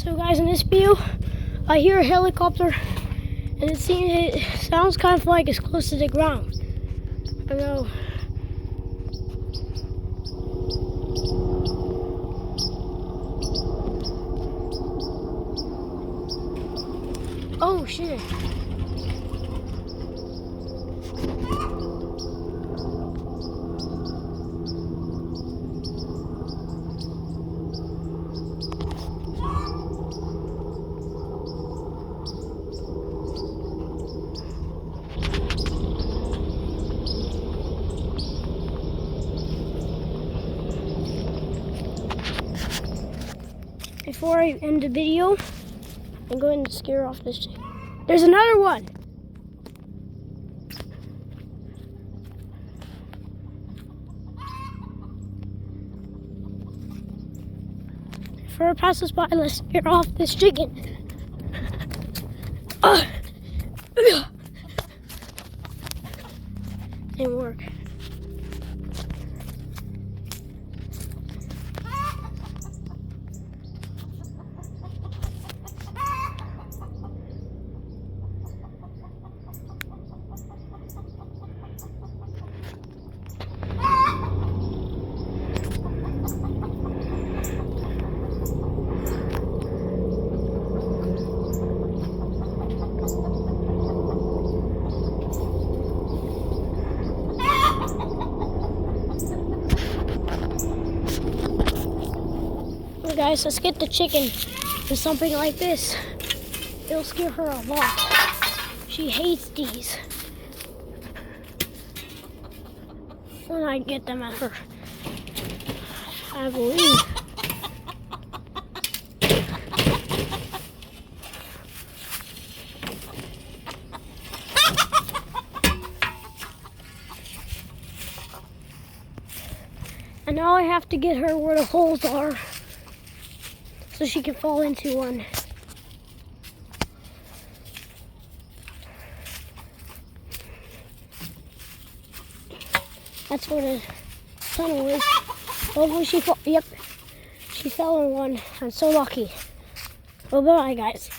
So guys, in this view, I hear a helicopter, and it sounds kind of like it's close to the ground. I know. Oh shit. Before I end the video, I'm going to scare off this chick. There's another one! Before I pass this by, let's scare off this chicken. Didn't work. Guys, let's get the chicken with something like this. It'll scare her a lot. She hates these. When I get them at her, I believe. And now I have to get her where the holes are, so she can fall into one. That's where the tunnel is. Hopefully she fell. Yep, she fell in one. I'm so lucky. Well, bye guys.